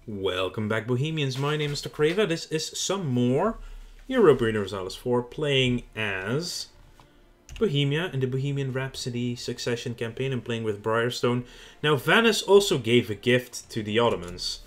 Welcome back, Bohemians. My name is Creva. This is some more Europa Universalis 4 playing as Bohemia in the Bohemian Rhapsody Succession campaign and playing with Briarstone. Now, Venice also gave a gift to the Ottomans,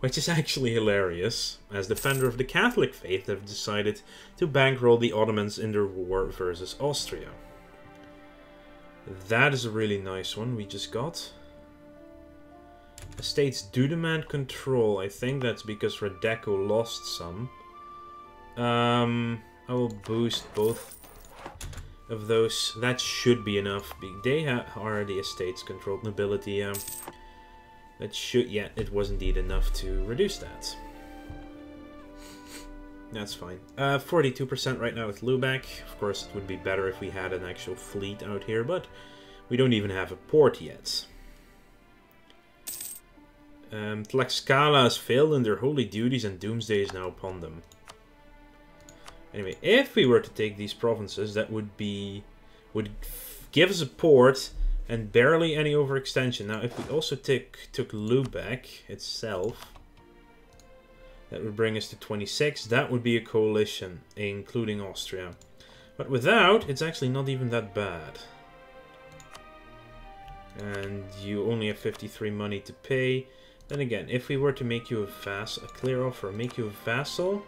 which is actually hilarious, as defender of the Catholic faith have decided to bankroll the Ottomans in their war versus Austria. That is a really nice one we just got. Estates do demand control. I think that's because Radeco lost some. I will boost both of those. That should be enough. They are the estates controlled nobility. That should, yeah, it was indeed enough to reduce that. That's fine. 42% right now with Lubeck. Of course, it would be better if we had an actual fleet out here, but we don't even have a port yet. Tlaxcala has failed in their holy duties and doomsday is now upon them. Anyway, if we were to take these provinces, that would give us a port and barely any overextension. Now, if we also took Lubeck itself, that would bring us to 26. That would be a coalition, including Austria. But without, it's actually not even that bad. And you only have 53 money to pay. Then again, if we were to make you a clear offer, make you a vassal,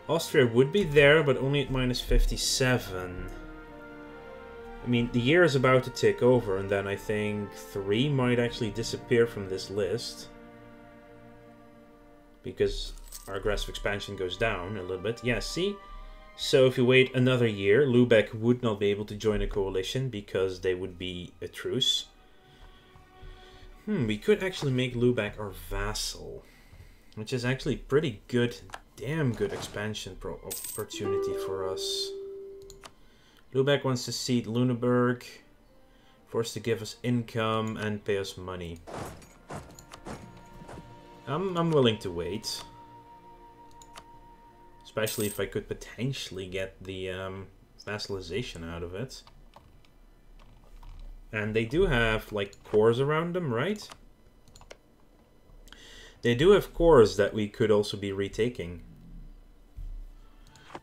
Austria would be there, but only at minus 57. I mean, the year is about to tick over, and then I think 3 might actually disappear from this list. Because our aggressive expansion goes down a little bit. Yeah, see? So if you wait another year, Lubeck would not be able to join a coalition because they would be a truce. We could actually make Lubeck our vassal, which is actually pretty good, damn good expansion opportunity for us. Lubeck wants to cede Lüneburg, forced to give us income and pay us money. I'm willing to wait, especially if I could potentially get the vassalization out of it. And they do have, like, cores around them, right? They do have cores that we could also be retaking.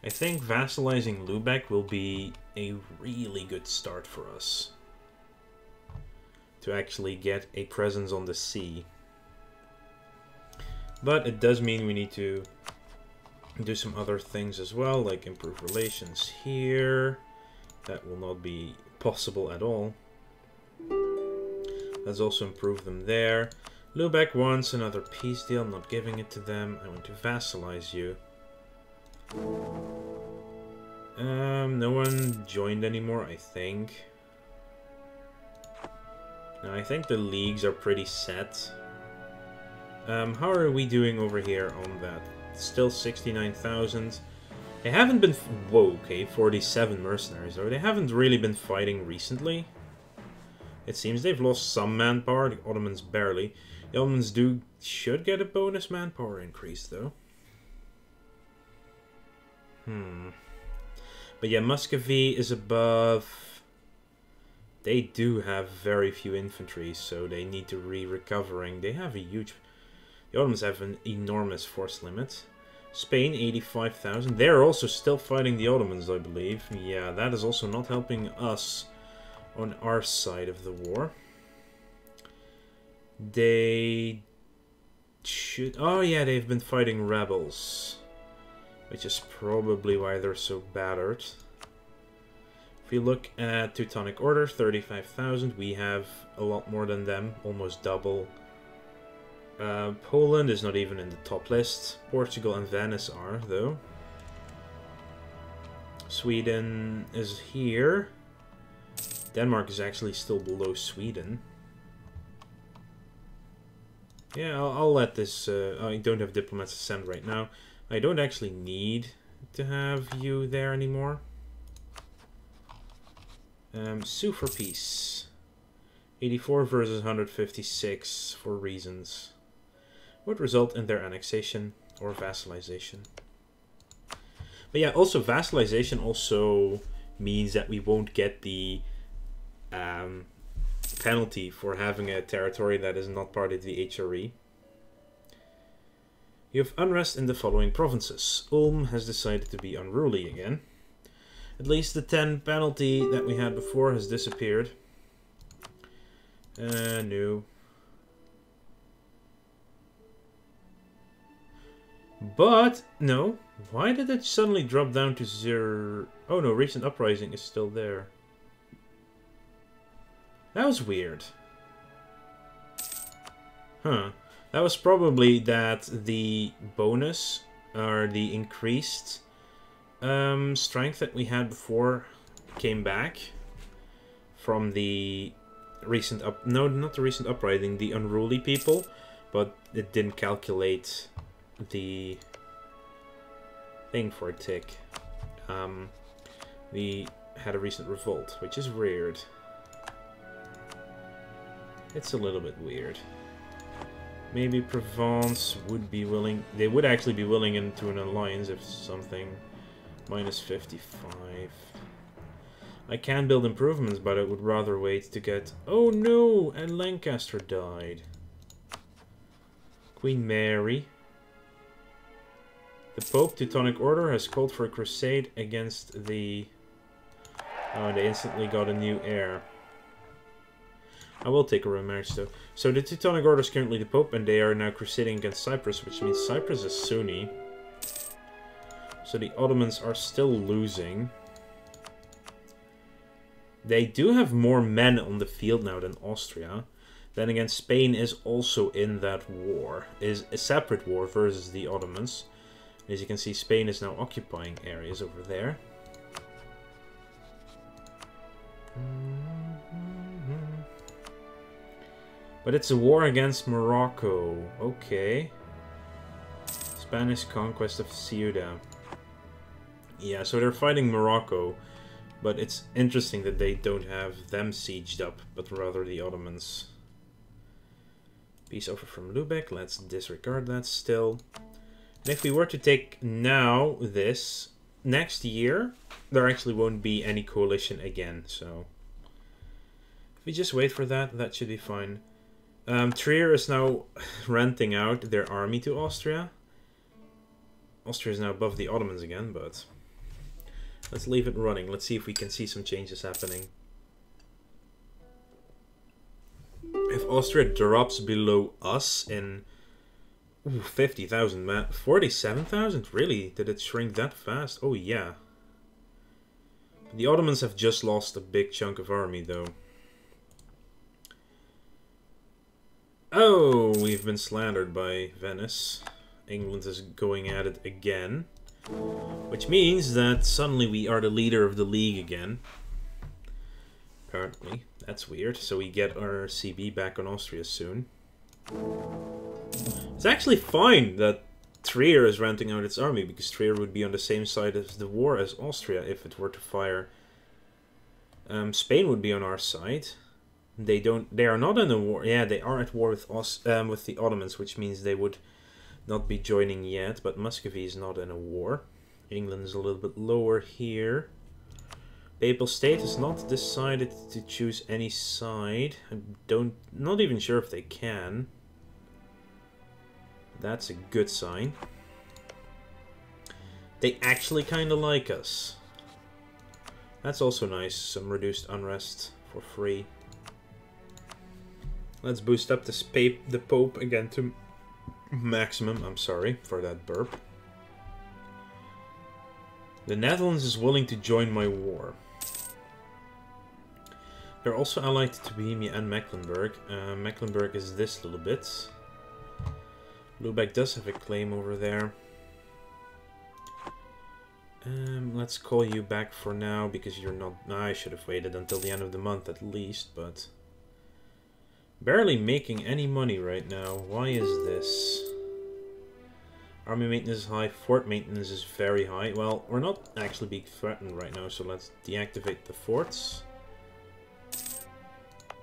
I think vassalizing Lubeck will be a really good start for us. To actually get a presence on the sea. But it does mean we need to do some other things as well, like improve relations here. That will not be possible at all. Let's also improve them there. Lubeck wants another peace deal. I'm not giving it to them. I want to vassalize you. No one joined anymore, I think. Now, I think the leagues are pretty set. How are we doing over here on that? Still 69,000. They haven't been... Whoa, okay, 47 mercenaries, though. They haven't really been fighting recently. It seems they've lost some manpower, the Ottomans barely. The Ottomans should get a bonus manpower increase, though. But yeah, Muscovy is above... They do have very few infantry, so they need to recovering. They have a huge... The Ottomans have an enormous force limit. Spain, 85,000. They're also still fighting the Ottomans, I believe. Yeah, that is also not helping us on our side of the war. They should... Oh yeah, they've been fighting rebels. Which is probably why they're so battered. If we look at Teutonic Order, 35,000. We have a lot more than them, almost double. Poland is not even in the top list. Portugal and Venice are, though. Sweden is here. Denmark is actually still below Sweden. Yeah, I'll let this... I don't have diplomats to send right now. I don't actually need to have you there anymore. Sue for peace. 84 versus 156 for reasons. Would result in their annexation or vassalization. But yeah, also vassalization also means that we won't get the penalty for having a territory that is not part of the HRE. You have unrest in the following provinces. Ulm has decided to be unruly again. At least the 10 penalty that we had before has disappeared. No. But, no. Why did it suddenly drop down to 0? Oh no, recent uprising is still there. That was weird. Huh. That was probably that the bonus, or the increased strength that we had before came back from the recent no, not the recent uprising, the unruly people, but it didn't calculate the thing for a tick. We had a recent revolt, which is weird. It's a little bit weird. Maybe Provence would be willing... They would actually be willing into an alliance if something... Minus 55. I can build improvements, but I would rather wait to get... Oh no! And Lancaster died. Queen Mary. The Pope Teutonic Order has called for a crusade against the... Oh, they instantly got a new heir. I will take a remarriage though. So the Teutonic Order is currently the Pope, and they are now crusading against Cyprus, which means Cyprus is Sunni. So the Ottomans are still losing. They do have more men on the field now than Austria. Then again, Spain is also in that war. Is a separate war versus the Ottomans. As you can see, Spain is now occupying areas over there. But it's a war against Morocco. Okay. Spanish conquest of Ceuta. Yeah, so they're fighting Morocco. But it's interesting that they don't have them sieged up, but rather the Ottomans. Peace offer from Lubeck. Let's disregard that still. And if we were to take now this, next year, there actually won't be any coalition again. So if we just wait for that, that should be fine. Trier is now renting out their army to Austria. Austria is now above the Ottomans again, but let's leave it running. Let's see if we can see some changes happening. If Austria drops below us in 50,000, man, 47,000? Really? Did it shrink that fast? Oh yeah. The Ottomans have just lost a big chunk of army though. Oh, we've been slandered by Venice. England is going at it again. Which means that suddenly we are the leader of the league again. Apparently. That's weird. So we get our CB back on Austria soon. It's actually fine that Trier is renting out its army, because Trier would be on the same side of the war as Austria if it were to fire. Spain would be on our side. They are not in a war. Yeah, they are at war with with the Ottomans, which means they would not be joining yet. But Muscovy is not in a war. England is a little bit lower here. Papal State has not decided to choose any side. Not even sure if they can. That's a good sign. They actually kind of like us. That's also nice. Some reduced unrest for free. Let's boost up the Pope again to maximum. I'm sorry for that burp. The Netherlands is willing to join my war. They're also allied to Bohemia and Mecklenburg. Mecklenburg is this little bit. Lubeck does have a claim over there. Let's call you back for now, because you're not... I should have waited until the end of the month at least, but... Barely making any money right now. Why is this? Army maintenance is high, fort maintenance is very high. Well, we're not actually being threatened right now, so let's deactivate the forts.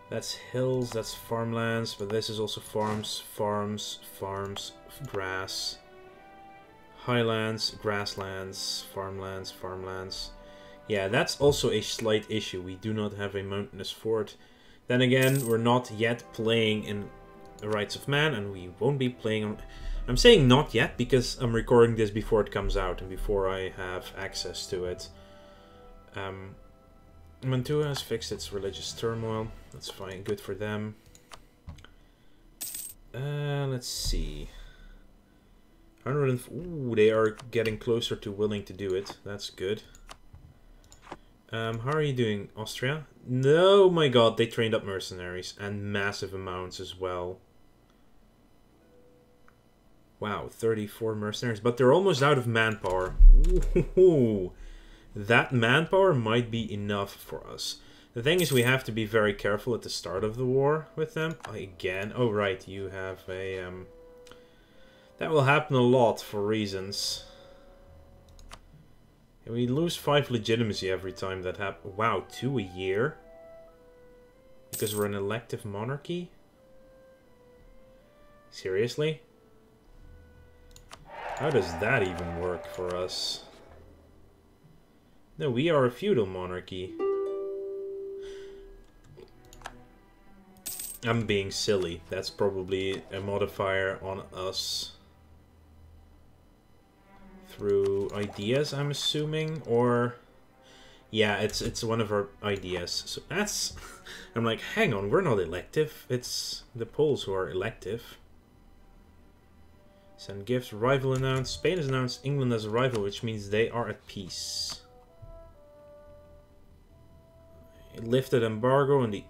That's hills, that's farmlands, but this is also farms, grass. Highlands, grasslands, farmlands. Yeah, that's also a slight issue. We do not have a mountainous fort. Then again, we're not yet playing in the Rights of Man, and we won't be playing on... I'm saying not yet because I'm recording this before it comes out and before I have access to it. Mantua has fixed its religious turmoil. That's fine, good for them. Let's see. 100 ooh, they are getting closer to willing to do it. That's good. How are you doing, Austria? No, my god, they trained up mercenaries and massive amounts as well. Wow, 34 mercenaries, but they're almost out of manpower. Ooh, that manpower might be enough for us. The thing is, we have to be very careful at the start of the war with them. Again, oh right, you have a... that will happen a lot for reasons. And we lose 5 legitimacy every time that happens. Wow, 2 a year? Because we're an elective monarchy? Seriously? How does that even work for us? No, we are a feudal monarchy. I'm being silly. That's probably a modifier on us. Through ideas, I'm assuming, or... Yeah, it's one of our ideas. So that's... I'm like, hang on, we're not elective. It's the Poles who are elective. Send gifts, rival announced. Spain has announced England as a rival, which means they are at peace. Lifted embargo and the...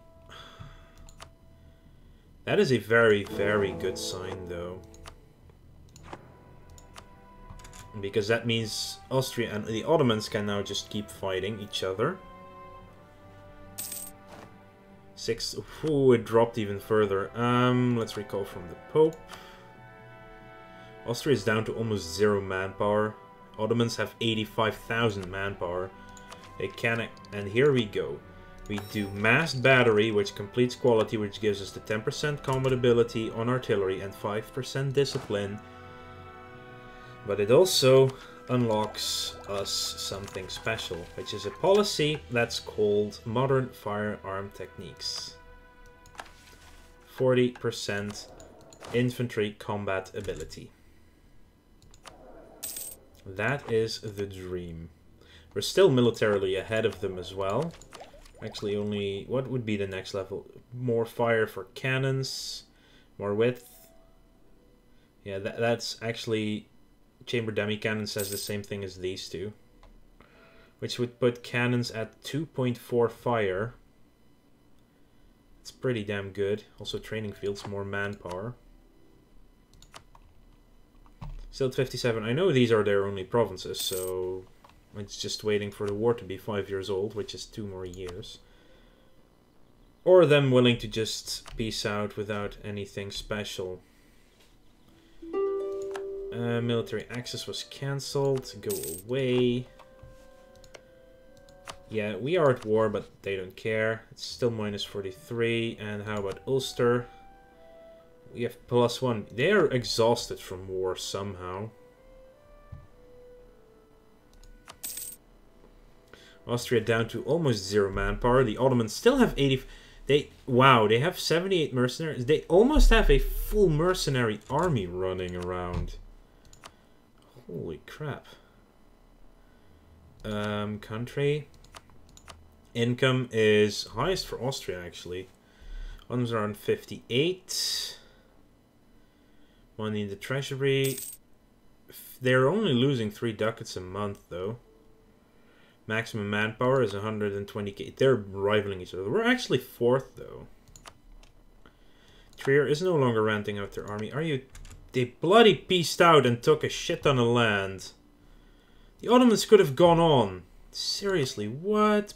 That is a very, very good sign, though. Because that means Austria and the Ottomans can now just keep fighting each other. 6... Ooh, it dropped even further. Let's recall from the Pope. Austria is down to almost 0 manpower. Ottomans have 85,000 manpower. They can... And here we go. We do massed battery, which completes quality, which gives us the 10% combat ability on artillery and 5% discipline. But it also unlocks us something special, which is a policy that's called Modern Firearm Techniques. 40% infantry combat ability. That is the dream. We're still militarily ahead of them as well. Actually, only... What would be the next level? More fire for cannons. More width. Yeah, that's actually... Chamber demi-cannon says the same thing as these two. Which would put cannons at 2.4 fire. It's pretty damn good. Also training fields, more manpower. Still at 57. I know these are their only provinces, so... It's just waiting for the war to be 5 years old, which is 2 more years. Or them willing to just peace out without anything special. Military access was cancelled. Go away. Yeah, we are at war, but they don't care. It's still minus 43. And how about Ulster? We have +1. They are exhausted from war somehow. Austria down to almost 0 manpower. The Ottomans still have 80... Wow, they have 78 mercenaries. They almost have a full mercenary army running around. Holy crap. Country. Income is highest for Austria, actually. Ottomans are on 58. Money in the treasury. They're only losing 3 ducats a month, though. Maximum manpower is 120k. They're rivaling each other. We're actually 4th, though. Trier is no longer renting out their army. Are you... They bloody peaced out and took a shit ton of land. The Ottomans could have gone on. Seriously, what?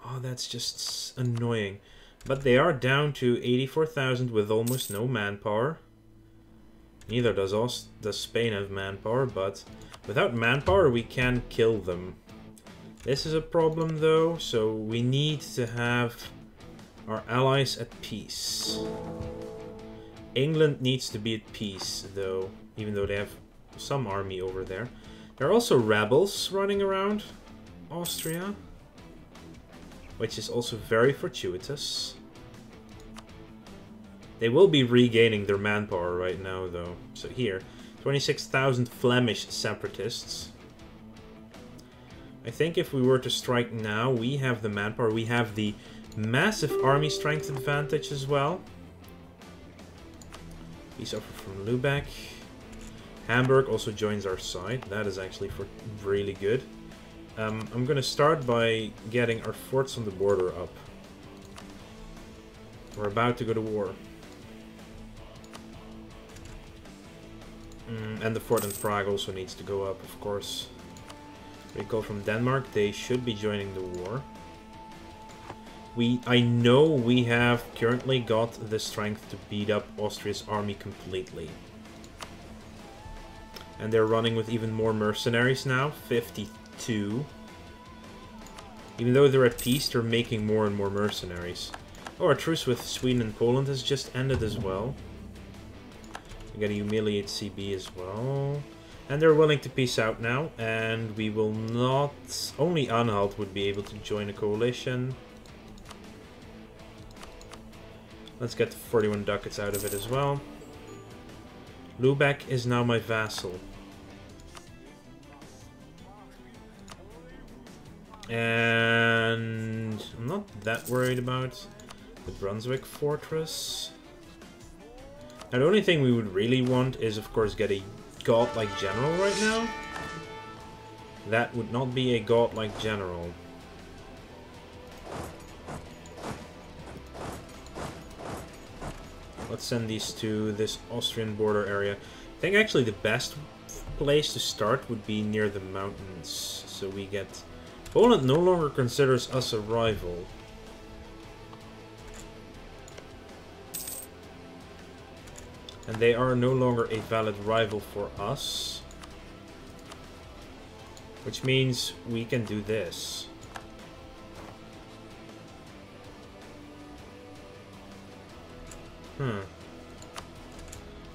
Oh, that's just annoying. But they are down to 84,000 with almost no manpower. Neither does Spain have manpower, but without manpower we can kill them. This is a problem though, so we need to have our allies at peace. England needs to be at peace though, even though they have some army over there. There are also rebels running around Austria, which is also very fortuitous. They will be regaining their manpower right now, though. So here, 26,000 Flemish separatists. I think if we were to strike now, we have the manpower. We have the massive army strength advantage as well. We suffer from Lubeck. Hamburg also joins our side. That is actually really good. I'm going to start by getting our forts on the border up. We're about to go to war. And the fort in Prague also needs to go up, of course. Recall from Denmark. They should be joining the war. I know we have currently got the strength to beat up Austria's army completely. And they're running with even more mercenaries now. 52. Even though they're at peace, they're making more and more mercenaries. Oh, our truce with Sweden and Poland has just ended as well. We gotta humiliate CB as well. And they're willing to peace out now. And we will not... Only Anhalt would be able to join a coalition. Let's get the 41 ducats out of it as well. Lubeck is now my vassal. And I'm not that worried about the Brunswick fortress. Now the only thing we would really want is of course get a godlike general right now. That would not be a godlike general. Let's send these to this Austrian border area. I think actually the best place to start would be near the mountains. So we get... Poland no longer considers us a rival. And they are no longer a valid rival for us. Which means we can do this.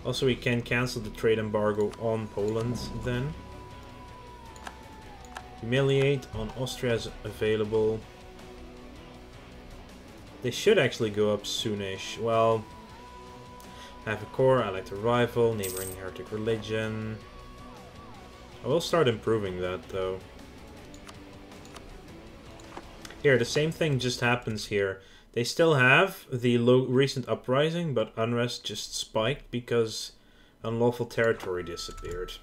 Also, we can cancel the trade embargo on Poland then. Humiliate on Austria is available. They should actually go up soonish. Well, have a core, allied to rival, neighboring heretic religion. I will start improving that though. Here, the same thing just happens here. They still have the recent uprising, but unrest just spiked because unlawful territory disappeared.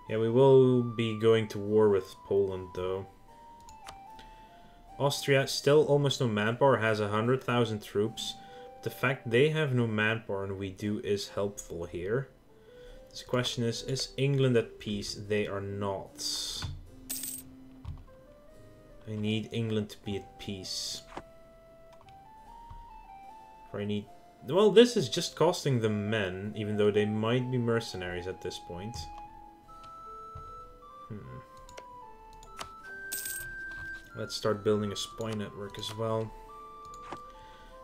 Yeah, we will be going to war with Poland, though. Austria, still almost no manpower, has 100,000 troops. The fact they have no manpower and we do is helpful here. This question is England at peace? They are not. I need England to be at peace. Or I need... Well, this is just costing them men, even though they might be mercenaries at this point. Let's start building a spy network as well.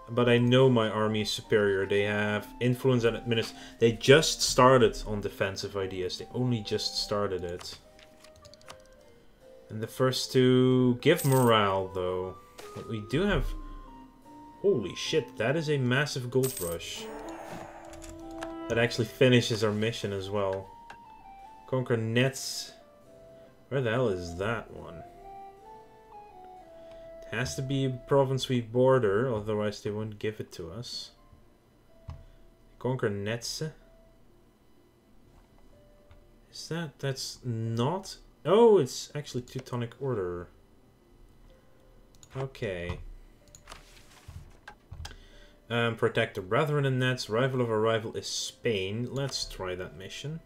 But I know my army is superior. They have influence and administration. They just started on defensive ideas. They only just started it. And the first to give morale, though. But we do have... Holy shit, that is a massive gold rush. That actually finishes our mission as well. Conquer Nets. Where the hell is that one? It has to be a province we border, otherwise they won't give it to us. Conquer Netze. Is that... That's not... Oh, it's actually Teutonic Order. Okay. Protect the brethren in nets. Rival of our rival is Spain. Let's try that mission.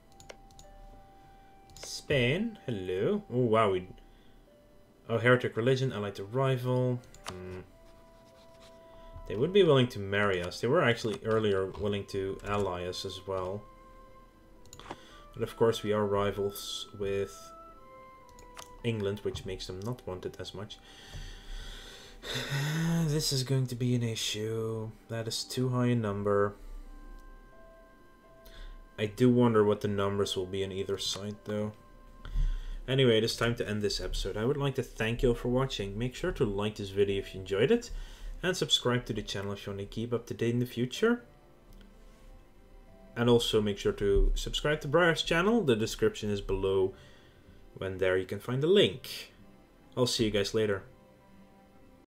Spain, hello. Oh wow, oh, heretic religion, allied to rival. They would be willing to marry us. They were actually earlier willing to ally us as well. But of course we are rivals with England, which makes them not wanted as much. This is going to be an issue. That is too high a number. I do wonder what the numbers will be on either side, though. Anyway, it is time to end this episode. I would like to thank you all for watching. Make sure to like this video if you enjoyed it, and subscribe to the channel if you want to keep up to date in the future. And also make sure to subscribe to Briar's channel. The description is below. When there you can find the link. I'll see you guys later.